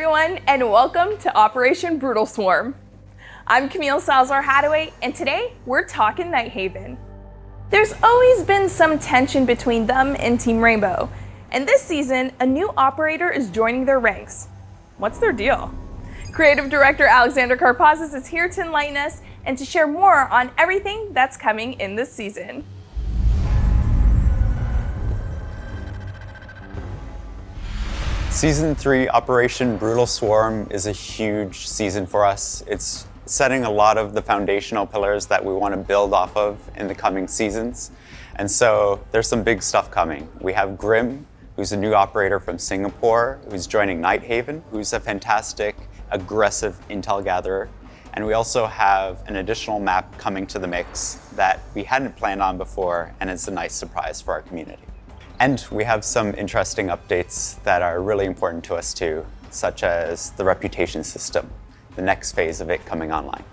everyone, and welcome to Operation Brutal Swarm. I'm Camille Salazar-Hadaway, and today we're talking Nighthaven. There's always been some tension between them and Team Rainbow, and this season, a new operator is joining their ranks. What's their deal? Creative Director Alexander Karpazis is here to enlighten us and to share more on everything that's coming in this season. Season 3 Operation Brutal Swarm is a huge season for us. It's setting a lot of the foundational pillars that we want to build off of in the coming seasons. And so there's some big stuff coming. We have Grim, who's a new operator from Singapore, who's joining Nighthaven, who's a fantastic, aggressive intel gatherer. And we also have an additional map coming to the mix that we hadn't planned on before, and it's a nice surprise for our community. And we have some interesting updates that are really important to us too, such as the reputation system, the next phase of it coming online.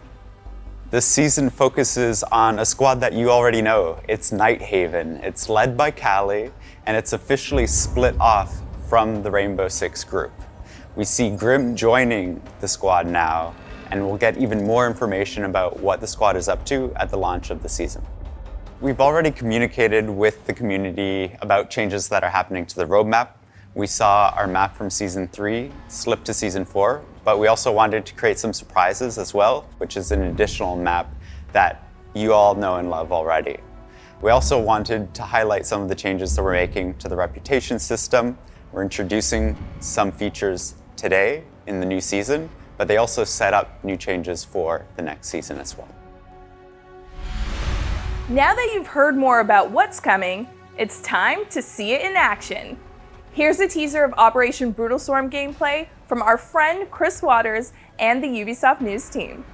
This season focuses on a squad that you already know. It's Nighthaven. It's led by Callie, and it's officially split off from the Rainbow Six group. We see Grim joining the squad now, and we'll get even more information about what the squad is up to at the launch of the season. We've already communicated with the community about changes that are happening to the roadmap. We saw our map from Season 3 slip to Season 4, but we also wanted to create some surprises as well, which is an additional map that you all know and love already. We also wanted to highlight some of the changes that we're making to the reputation system. We're introducing some features today in the new season, but they also set up new changes for the next season as well. Now that you've heard more about what's coming, it's time to see it in action. Here's a teaser of Operation Brutal Swarm gameplay from our friend Chris Waters and the Ubisoft News team.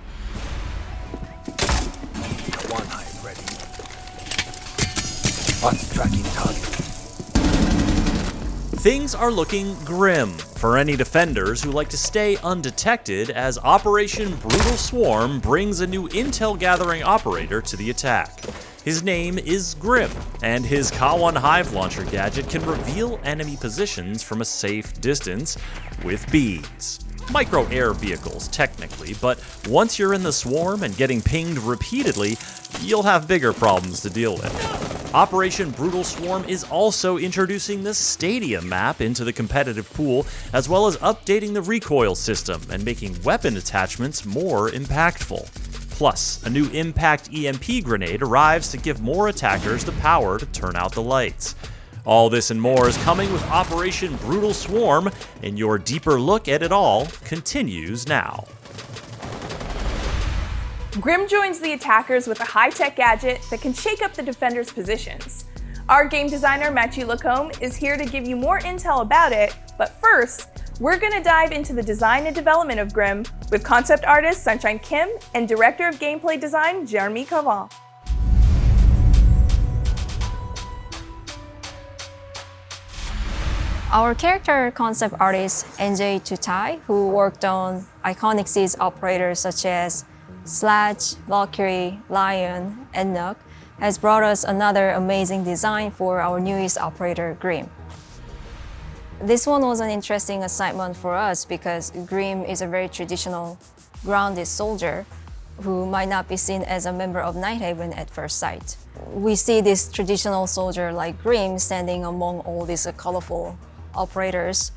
One hive ready. What's tracking target? Things are looking grim for any defenders who like to stay undetected as Operation Brutal Swarm brings a new intel gathering operator to the attack. His name is Grim, and his K1 Hive launcher gadget can reveal enemy positions from a safe distance with bees. Micro air vehicles, technically, but once you're in the swarm and getting pinged repeatedly, you'll have bigger problems to deal with. Operation Brutal Swarm is also introducing the Stadium map into the competitive pool, as well as updating the Recoil system and making weapon attachments more impactful. Plus, a new Impact EMP grenade arrives to give more attackers the power to turn out the lights. All this and more is coming with Operation Brutal Swarm, and your deeper look at it all continues now. Grim joins the attackers with a high-tech gadget that can shake up the defenders' positions. Our game designer, Matthew Lacombe, is here to give you more intel about it, but first, we're going to dive into the design and development of Grim with concept artist Sunshine Kim and director of gameplay design Jeremy Cavan. Our character concept artist NJ Tutai, who worked on iconic Seas operators such as Sledge, Valkyrie, Lion, and Nook, has brought us another amazing design for our newest operator, Grim. This one was an interesting assignment for us because Grim is a very traditional, grounded soldier who might not be seen as a member of Nighthaven at first sight. We see this traditional soldier like Grim standing among all these colorful operators,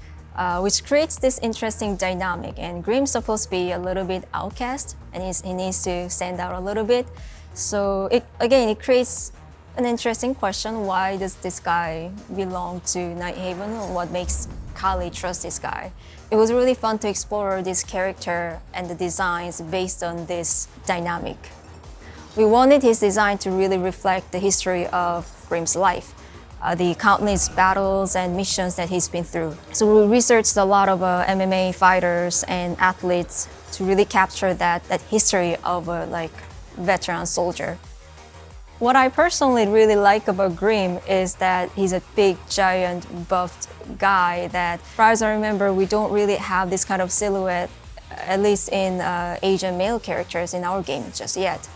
which creates this interesting dynamic. And Grim's supposed to be a little bit outcast, and he needs to stand out a little bit. So it creates an interesting question: why does this guy belong to Nighthaven? What makes Callie trust this guy? It was really fun to explore this character and the designs based on this dynamic. We wanted his design to really reflect the history of Grim's life, the countless battles and missions that he's been through. So we researched a lot of MMA fighters and athletes to really capture that history of a veteran soldier. What I personally really like about Grim is that he's a big, giant, buffed guy that, as far as I remember, we don't really have this kind of silhouette, at least in Asian male characters in our game just yet.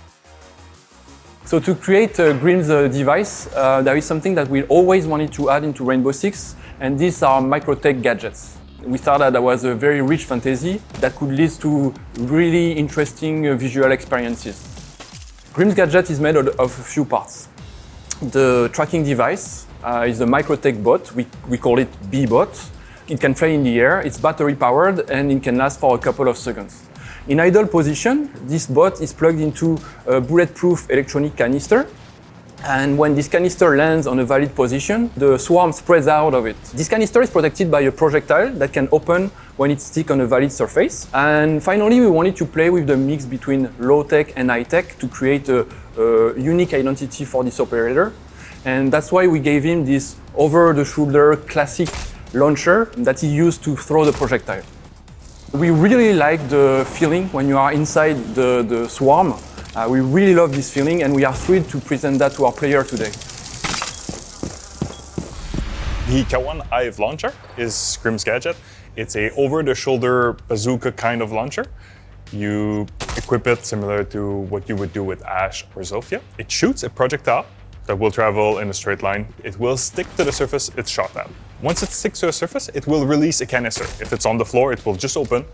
So to create Grim's device, there is something that we always wanted to add into Rainbow Six, and these are microtech gadgets. We thought that that was a very rich fantasy that could lead to really interesting visual experiences. Grimm's gadget is made of a few parts. The tracking device is a microtech bot. We call it B-bot. It can fly in the air, it's battery powered, and it can last for a couple of seconds. In idle position, this bot is plugged into a bulletproof electronic canister. And when this canister lands on a valid position, the swarm spreads out of it. This canister is protected by a projectile that can open when it's stuck on a valid surface. And finally, we wanted to play with the mix between low-tech and high-tech to create a unique identity for this operator. And that's why we gave him this over-the-shoulder classic launcher that he used to throw the projectile. We really like the feeling when you are inside the swarm. We really love this feeling, and we are thrilled to present that to our player today. The K1 Hive launcher is Grimm's gadget. It's a over-the-shoulder bazooka kind of launcher. You equip it similar to what you would do with Ash or Zofia. It shoots a projectile that will travel in a straight line. It will stick to the surface it's shot at. Once it sticks to a surface, it will release a canister. If it's on the floor, it will just open.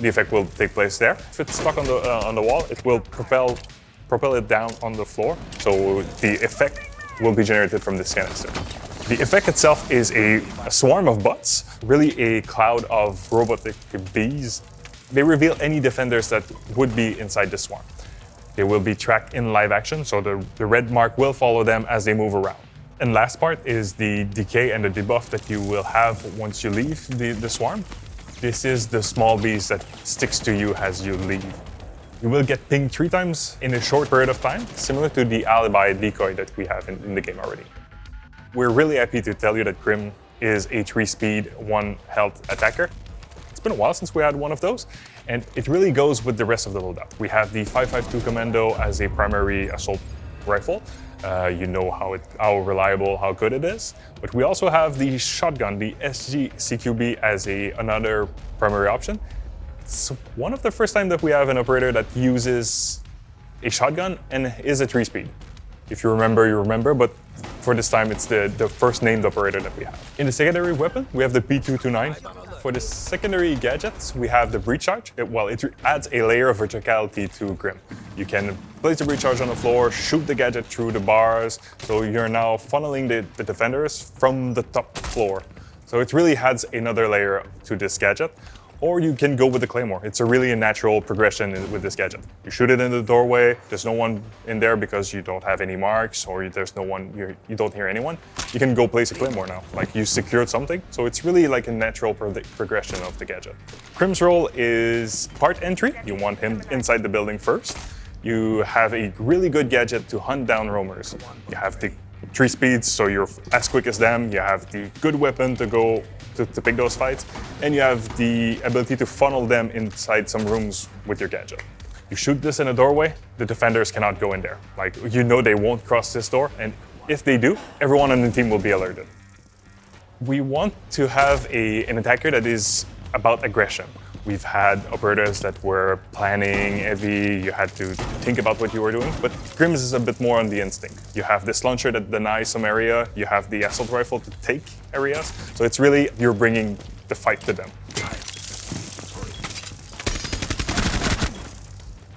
The effect will take place there. If it's stuck on the wall, it will propel it down on the floor. So the effect will be generated from this canister. The effect itself is a swarm of bots, really a cloud of robotic bees. They reveal any defenders that would be inside the swarm. They will be tracked in live action, so the red mark will follow them as they move around. And last part is the decay and the debuff that you will have once you leave the swarm. This is the small beast that sticks to you as you leave. You will get pinged 3 times in a short period of time, similar to the alibi decoy that we have in the game already. We're really happy to tell you that Grimm is a 3-speed, 1-health attacker. It's been a while since we had one of those, and it really goes with the rest of the loadout. We have the 5.52 Commando as a primary assault rifle. You know how reliable, how good it is. But we also have the shotgun, the SG CQB, as another primary option. It's one of the first time that we have an operator that uses a shotgun and is a 3-speed. If you remember, you remember, but for this time it's the first named operator that we have. In the secondary weapon, we have the P229. For the secondary gadgets, we have the breach charge. It adds a layer of verticality to Grimm. You can place the breach charge on the floor, shoot the gadget through the bars, so you're now funneling the defenders from the top floor. So it really adds another layer to this gadget. Or you can go with the Claymore. It's really a natural progression with this gadget. You shoot it in the doorway, there's no one in there because you don't have any marks, or there's no one, you don't hear anyone. You can go place a Claymore now, like you secured something. So it's really like a natural progression of the gadget. Grimm's role is part entry. You want him inside the building first. You have a really good gadget to hunt down roamers. You have the 3 speeds, so you're as quick as them. You have the good weapon to go to pick those fights, and you have the ability to funnel them inside some rooms with your gadget. You shoot this in a doorway, the defenders cannot go in there. Like, you know they won't cross this door, and if they do, everyone on the team will be alerted. We want to have an attacker that is about aggression. We've had operators that were planning heavy, you had to think about what you were doing, but Grimm's is a bit more on the instinct. You have this launcher that denies some area, you have the assault rifle to take areas, so it's really, you're bringing the fight to them.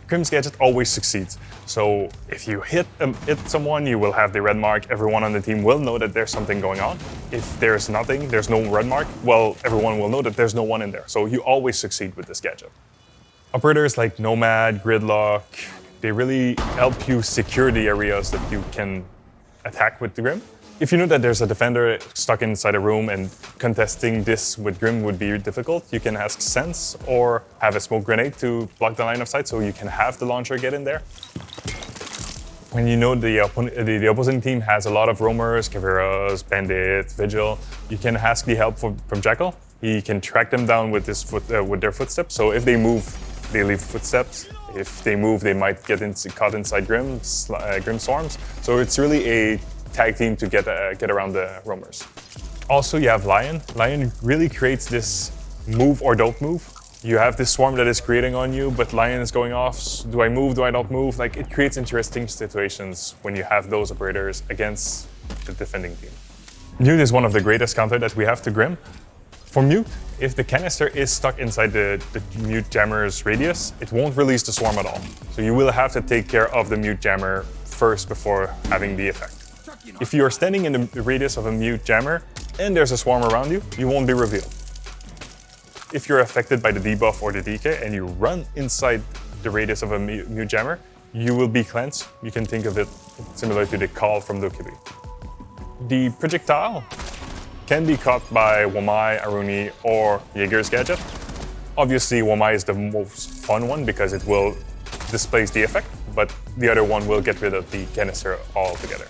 Grimm's gadget always succeeds. So if you hit someone, you will have the red mark. Everyone on the team will know that there's something going on. If there's nothing, there's no red mark, well, everyone will know that there's no one in there. So you always succeed with this gadget. Operators like Nomad, Gridlock, they really help you secure the areas that you can attack with the Grimm. If you know that there's a defender stuck inside a room and contesting this with Grimm would be difficult, you can ask Sense or have a smoke grenade to block the line of sight so you can have the launcher get in there. When you know the opposing team has a lot of roamers, Caveras, Bandit, Vigil, you can ask the help from Jackal. He can track them down with their footsteps. So if they move, they leave footsteps. If they move, they might get caught inside Grimm swarms. So it's really a tag team to get around the roamers. Also, you have Lion. Lion really creates this move or don't move. You have this swarm that is creating on you, but Lion is going off. Do I move? Do I not move? Like, it creates interesting situations when you have those operators against the defending team. Nude is one of the greatest counter that we have to Grimm. For mute, if the canister is stuck inside the mute jammer's radius, it won't release the swarm at all. So you will have to take care of the mute jammer first before having the effect. If you are standing in the radius of a mute jammer and there's a swarm around you, you won't be revealed. If you're affected by the debuff or the decay and you run inside the radius of a mute jammer, you will be cleansed. You can think of it similar to the call from Dokiri. The projectile can be caught by Wamai, Aruni, or Jaeger's gadget. Obviously, Wamai is the most fun one because it will displace the effect, but the other one will get rid of the canister altogether.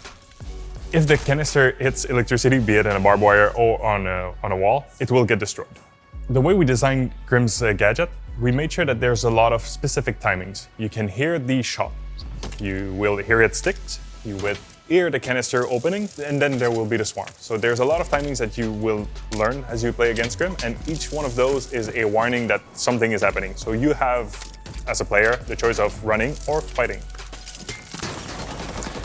If the canister hits electricity, be it in a barbed wire or on a wall, it will get destroyed. The way we designed Grim's gadget, we made sure that there's a lot of specific timings. You can hear the shot. You will hear it stick. You will hear the canister opening, and then there will be the swarm. So there's a lot of timings that you will learn as you play against Grim, and each one of those is a warning that something is happening. So you have, as a player, the choice of running or fighting.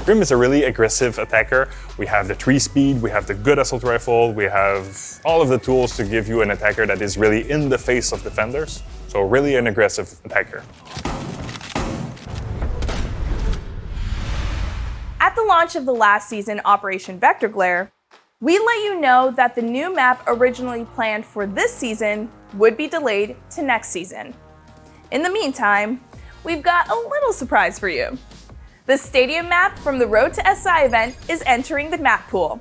Grim is a really aggressive attacker. We have the 3 speed, we have the good assault rifle, we have all of the tools to give you an attacker that is really in the face of defenders. So really an aggressive attacker. At the launch of the last season, Operation Vector Glare, we let you know that the new map originally planned for this season would be delayed to next season. In the meantime, we've got a little surprise for you. The stadium map from the Road to SI event is entering the map pool.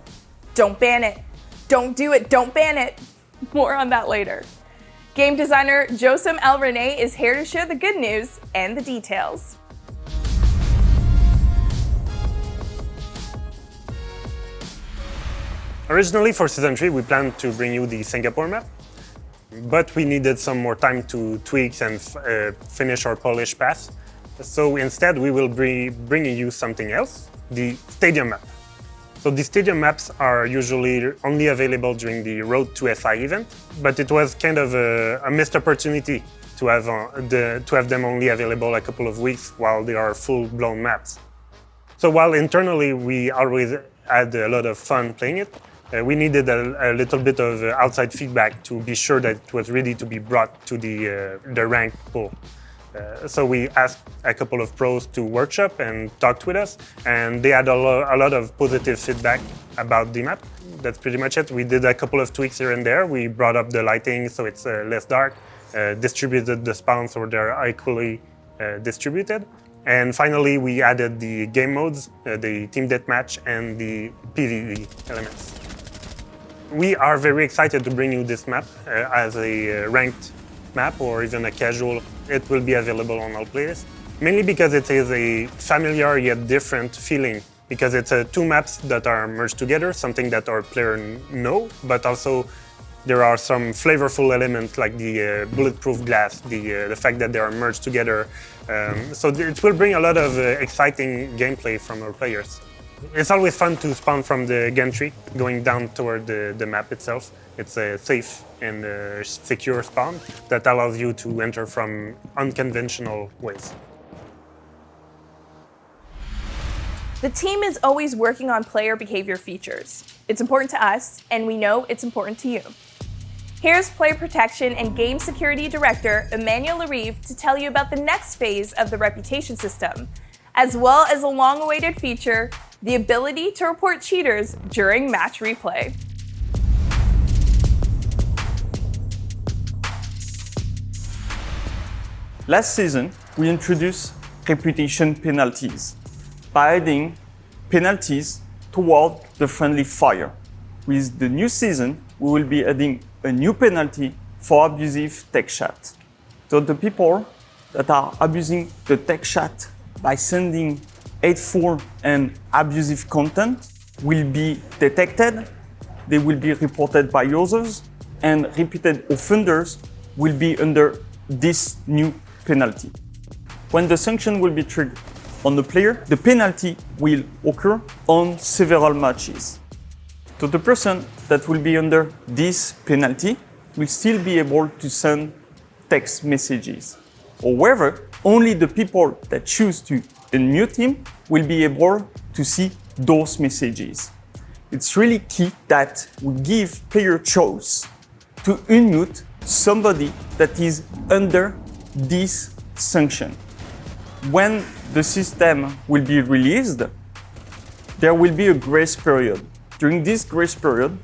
Don't ban it. Don't do it. Don't ban it. More on that later. Game designer Josem El Rene is here to share the good news and the details. Originally for Season 3, we planned to bring you the Singapore map, but we needed some more time to tweak and finish our polished path. So instead, we will be bringing you something else, the stadium map. So the stadium maps are usually only available during the Road to SI event, but it was kind of a missed opportunity to have them only available a couple of weeks while they are full-blown maps. So while internally we always had a lot of fun playing it, we needed a little bit of outside feedback to be sure that it was ready to be brought to the ranked pool. So we asked a couple of pros to workshop and talked with us, and they had a lot of positive feedback about the map. That's pretty much it. We did a couple of tweaks here and there. We brought up the lighting so it's less dark, distributed the spawns so they're equally distributed. And finally, we added the game modes, the team deathmatch, and the PvE elements. We are very excited to bring you this map as a ranked map or even a casual. It will be available on all playlists, mainly because it is a familiar yet different feeling, because it's two maps that are merged together, something that our players know, but also there are some flavorful elements like the bulletproof glass, the fact that they are merged together. So it will bring a lot of exciting gameplay from our players. It's always fun to spawn from the gantry, going down toward the map itself. It's a safe and secure spawn that allows you to enter from unconventional ways. The team is always working on player behavior features. It's important to us, and we know it's important to you. Here's Player Protection and Game Security Director Emmanuel Larive to tell you about the next phase of the reputation system, as well as a long-awaited feature, the ability to report cheaters during match replay. Last season, we introduced reputation penalties by adding penalties toward the friendly fire. With the new season, we will be adding a new penalty for abusive tech chat. So the people that are abusing the tech chat by sending hateful and abusive content will be detected, they will be reported by users, and repeated offenders will be under this new penalty. When the sanction will be triggered on the player, the penalty will occur on several matches. So the person that will be under this penalty will still be able to send text messages. However, only the people that choose to unmute him will be able to see those messages. It's really key that we give player choice to unmute somebody that is under this sanction. When the system will be released, there will be a grace period. During this grace period,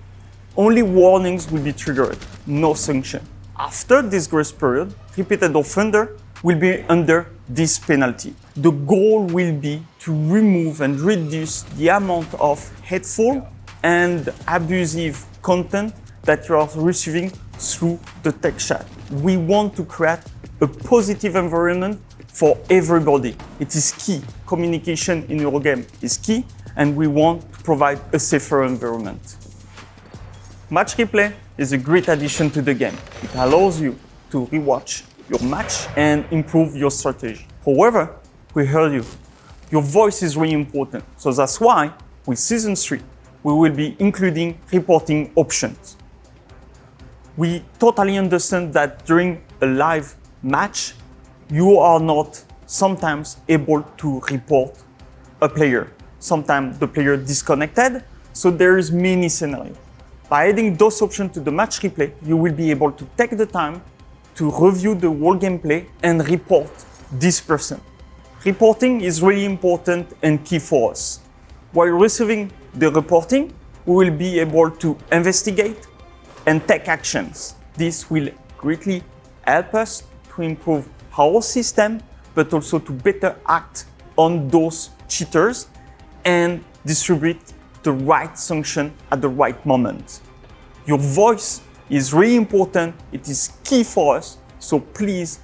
only warnings will be triggered, no sanction. After this grace period, repeated offender will be under this penalty. The goal will be to remove and reduce the amount of hateful and abusive content that you are receiving through the text chat. We want to create a positive environment for everybody. It is key. Communication in your game is key, and we want to provide a safer environment. Match replay is a great addition to the game. It allows you to rewatch your match and improve your strategy. However, we heard you. Your voice is really important. So that's why with Season 3, we will be including reporting options. We totally understand that during a live match, you are not sometimes able to report a player. Sometimes the player disconnected, so there is many scenarios. By adding those options to the match replay, you will be able to take the time to review the whole gameplay and report this person. Reporting is really important and key for us. While receiving the reporting, we will be able to investigate and take actions. This will greatly help us to improve our system, but also to better act on those cheaters and distribute the right sanction at the right moment. Your voice is really important. It is key for us. So please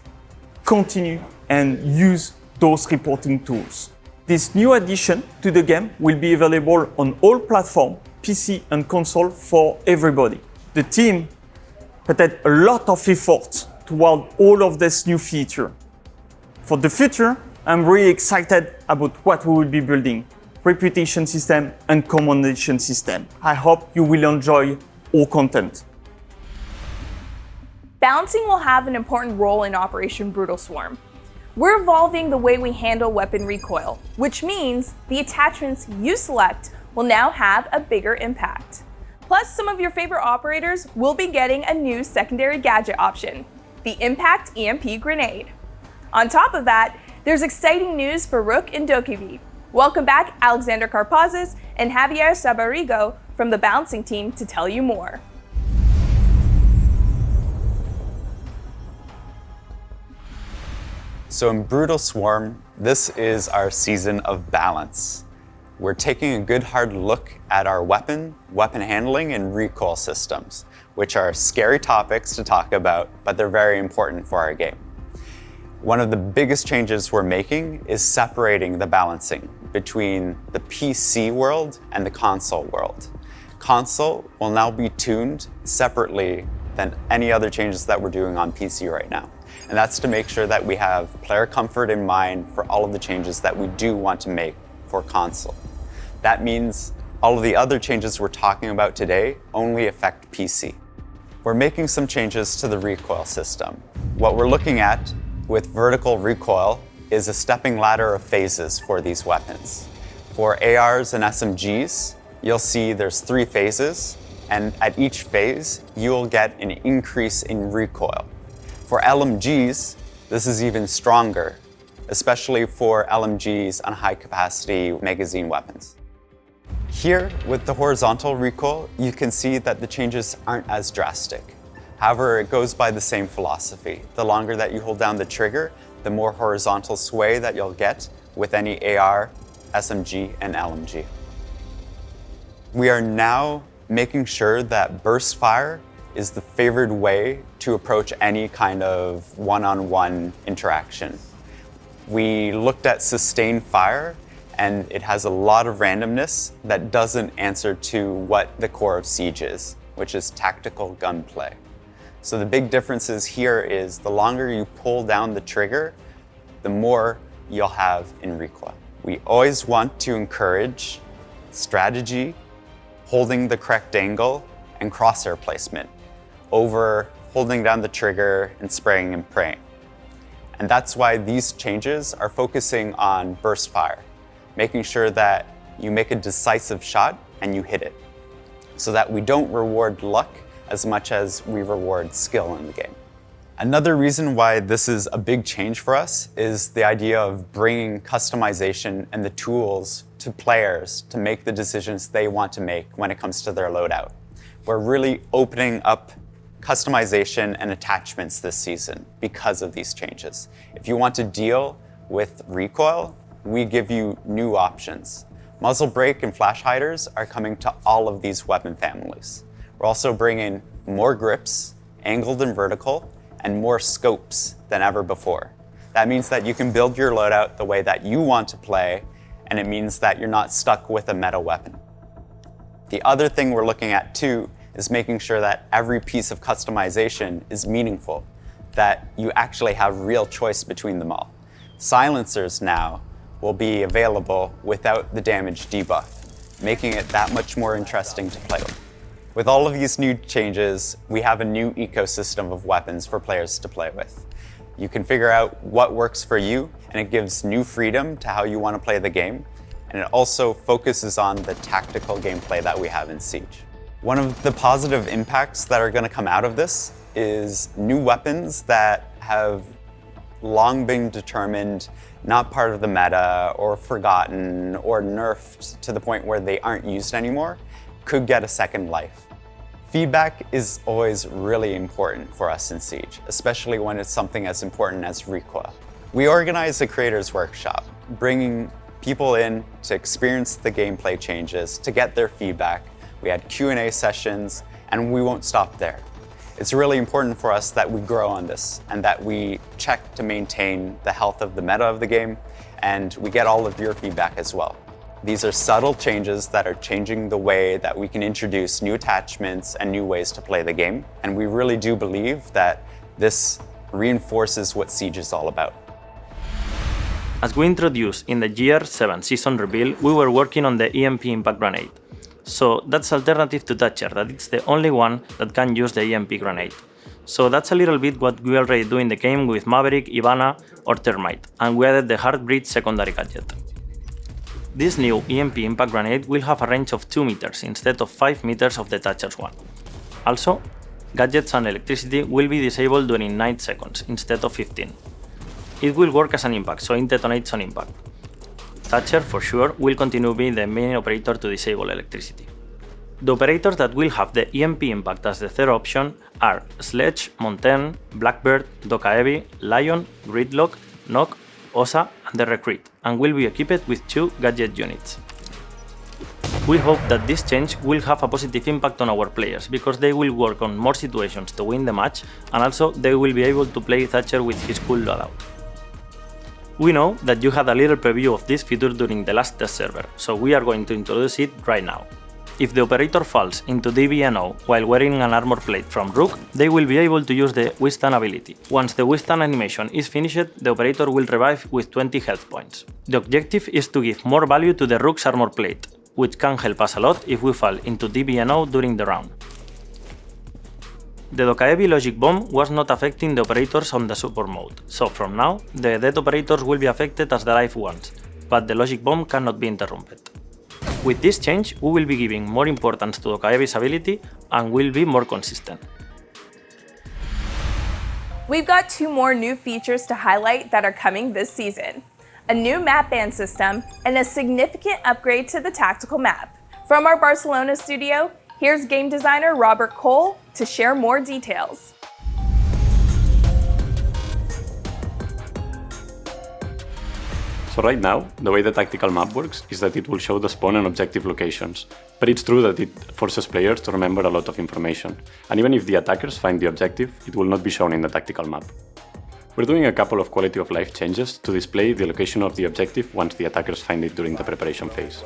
continue and use those reporting tools. This new addition to the game will be available on all platforms, PC and console for everybody. The team put a lot of effort toward all of this new feature. For the future, I'm really excited about what we will be building. Reputation system and commendation system. I hope you will enjoy our content. Balancing will have an important role in Operation Brutal Swarm. We're evolving the way we handle weapon recoil, which means the attachments you select will now have a bigger impact. Plus, some of your favorite operators will be getting a new secondary gadget option, the Impact EMP Grenade. On top of that, there's exciting news for Rook and Dokkaebi. Welcome back Alexander Karpazis and Javier Sabarigo from the balancing team to tell you more. So in Brutal Swarm, this is our season of balance. We're taking a good hard look at our weapon handling, and recoil systems, which are scary topics to talk about, but they're very important for our game. One of the biggest changes we're making is separating the balancing between the PC world and the console world. Console will now be tuned separately than any other changes that we're doing on PC right now. And that's to make sure that we have player comfort in mind for all of the changes that we do want to make for console. That means all of the other changes we're talking about today only affect PC. We're making some changes to the recoil system. What we're looking at with vertical recoil is a stepping ladder of phases for these weapons. For ARs and SMGs, you'll see there's 3 phases, and at each phase, you'll get an increase in recoil. For LMGs, this is even stronger, especially for LMGs on high-capacity magazine weapons. Here, with the horizontal recoil, you can see that the changes aren't as drastic. However, it goes by the same philosophy. The longer that you hold down the trigger, the more horizontal sway that you'll get with any AR, SMG, and LMG. We are now making sure that burst fire is the favored way to approach any kind of one-on-one interaction. We looked at sustained fire, and it has a lot of randomness that doesn't answer to what the core of Siege is, which is tactical gunplay. So the big differences here is the longer you pull down the trigger, the more you'll have in recoil. We always want to encourage strategy, holding the correct angle, and crosshair placement over holding down the trigger and spraying and praying. And that's why these changes are focusing on burst fire, making sure that you make a decisive shot and you hit it, so that we don't reward luck as much as we reward skill in the game. Another reason why this is a big change for us is the idea of bringing customization and the tools to players to make the decisions they want to make when it comes to their loadout. We're really opening up customization and attachments this season because of these changes. If you want to deal with recoil, we give you new options. Muzzle brake and flash hiders are coming to all of these weapon families. We're also bringing more grips, angled and vertical, and more scopes than ever before. That means that you can build your loadout the way that you want to play, and it means that you're not stuck with a meta weapon. The other thing we're looking at too is making sure that every piece of customization is meaningful, that you actually have real choice between them all. Silencers now will be available without the damage debuff, making it that much more interesting to play with. With all of these new changes, we have a new ecosystem of weapons for players to play with. You can figure out what works for you, and it gives new freedom to how you want to play the game, and it also focuses on the tactical gameplay that we have in Siege. One of the positive impacts that are going to come out of this is new weapons that have long been determined not part of the meta or forgotten or nerfed to the point where they aren't used anymore could get a second life. Feedback is always really important for us in Siege, especially when it's something as important as recoil. We organize a creators workshop, bringing people in to experience the gameplay changes, to get their feedback. We had Q&A sessions, and we won't stop there. It's really important for us that we grow on this and that we check to maintain the health of the meta of the game, and we get all of your feedback as well. These are subtle changes that are changing the way that we can introduce new attachments and new ways to play the game, and we really do believe that this reinforces what Siege is all about. As we introduced in the Year 7 season reveal, we were working on the EMP impact grenade. So that's alternative to Thatcher, that it's the only one that can use the EMP grenade. So that's a little bit what we already do in the game with Maverick, Ivana or Termite, and we added the Heartbreed secondary gadget. This new EMP impact grenade will have a range of 2 meters instead of 5 meters of the Thatcher's one. Also, gadgets and electricity will be disabled during 9 seconds instead of 15. It will work as an impact, so it detonates on impact. Thatcher, for sure, will continue being the main operator to disable electricity. The operators that will have the EMP impact as the third option are Sledge, Montaigne, Blackbird, Dokaebi, Lion, Gridlock, Nock, Osa, and the Recruit, and will be equipped with 2 gadget units. We hope that this change will have a positive impact on our players, because they will work on more situations to win the match, and also they will be able to play Thatcher with his cool loadout. We know that you had a little preview of this feature during the last test server, so we are going to introduce it right now. If the operator falls into DBNO while wearing an armor plate from Rook, they will be able to use the withstand ability. Once the withstand animation is finished, the operator will revive with 20 health points. The objective is to give more value to the Rook's armor plate, which can help us a lot if we fall into DBNO during the round. The Dokaebi logic bomb was not affecting the operators on the support mode, so from now, the dead operators will be affected as the live ones, but the logic bomb cannot be interrupted. With this change, we will be giving more importance to Dokaebi's ability and will be more consistent. We've got 2 more new features to highlight that are coming this season. A new map ban system and a significant upgrade to the tactical map. From our Barcelona studio, here's game designer Robert Cole to share more details. So right now, the way the tactical map works is that it will show the spawn and objective locations, but it's true that it forces players to remember a lot of information, and even if the attackers find the objective, it will not be shown in the tactical map. We're doing a couple of quality of life changes to display the location of the objective once the attackers find it during the preparation phase.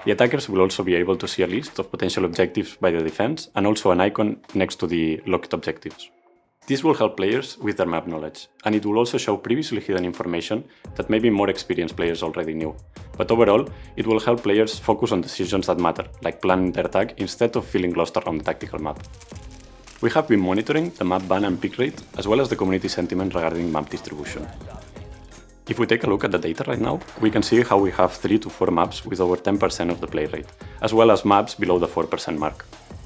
The attackers will also be able to see a list of potential objectives by the defense and also an icon next to the locked objectives. This will help players with their map knowledge, and it will also show previously hidden information that maybe more experienced players already knew. But overall, it will help players focus on decisions that matter, like planning their attack instead of feeling lost around the tactical map. We have been monitoring the map ban and pick rate, as well as the community sentiment regarding map distribution. If we take a look at the data right now, we can see how we have 3 to 4 maps with over 10% of the play rate, as well as maps below the 4% mark.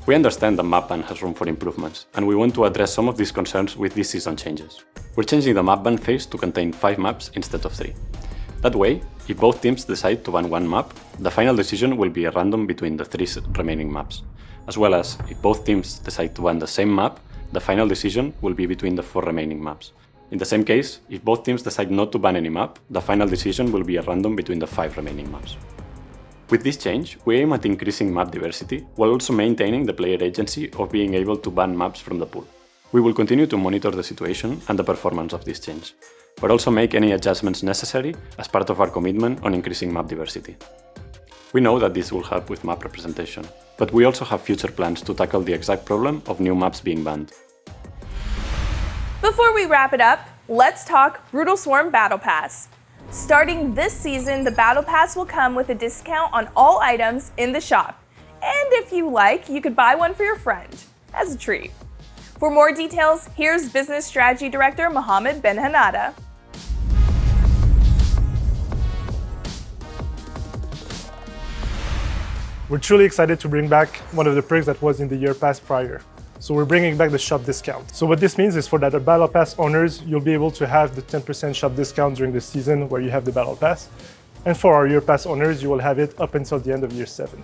We understand the map ban has room for improvements, and we want to address some of these concerns with this season changes. We're changing the map ban phase to contain 5 maps instead of 3. That way, if both teams decide to ban one map, the final decision will be a random between the 3 remaining maps. As well as, if both teams decide to ban the same map, the final decision will be between the 4 remaining maps. In the same case, if both teams decide not to ban any map, the final decision will be a random between the 5 remaining maps. With this change, we aim at increasing map diversity, while also maintaining the player agency of being able to ban maps from the pool. We will continue to monitor the situation and the performance of this change, but also make any adjustments necessary as part of our commitment on increasing map diversity. We know that this will help with map representation, but we also have future plans to tackle the exact problem of new maps being banned. Before we wrap it up, let's talk Brutal Swarm Battle Pass. Starting this season, the Battle Pass will come with a discount on all items in the shop. And if you like, you could buy one for your friend as a treat. For more details, here's Business Strategy Director Mohammed Ben Hanada. We're truly excited to bring back one of the perks that was in the year pass prior. So we're bringing back the shop discount. So what this means is for the Battle Pass owners, you'll be able to have the 10% shop discount during the season where you have the Battle Pass. And for our year pass owners, you will have it up until the end of year 7.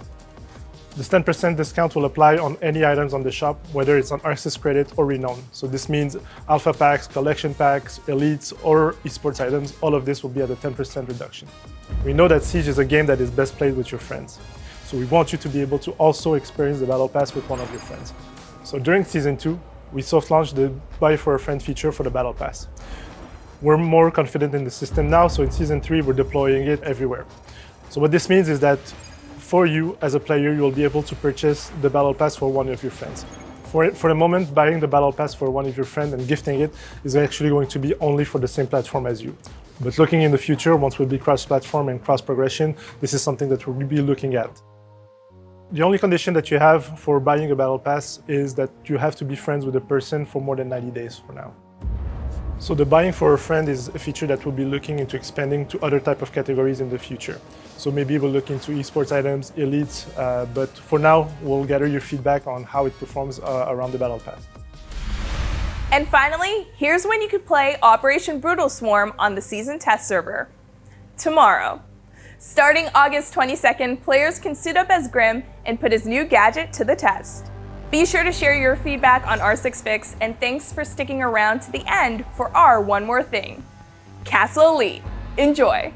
This 10% discount will apply on any items on the shop, whether it's on Arxis credit or Renown. So this means alpha packs, collection packs, elites, or esports items. All of this will be at a 10% reduction. We know that Siege is a game that is best played with your friends. So we want you to be able to also experience the Battle Pass with one of your friends. So during Season 2, we soft launched the Buy for a Friend feature for the Battle Pass. We're more confident in the system now, so in Season 3, we're deploying it everywhere. So what this means is that for you, as a player, you'll be able to purchase the Battle Pass for one of your friends. For the moment, buying the Battle Pass for one of your friends and gifting it is actually going to be only for the same platform as you. But looking in the future, once we'll be cross-platform and cross-progression, this is something that we'll be looking at. The only condition that you have for buying a Battle Pass is that you have to be friends with a person for more than 90 days for now. So the buying for a friend is a feature that we'll be looking into expanding to other type of categories in the future. So maybe we'll look into esports items, elites, but for now, we'll gather your feedback on how it performs around the Battle Pass. And finally, here's when you could play Operation Brutal Swarm on the season test server. Tomorrow. Starting August 22nd, players can suit up as Grim and put his new gadget to the test. Be sure to share your feedback on R6Fix, and thanks for sticking around to the end for our One More Thing. Castle Elite. Enjoy!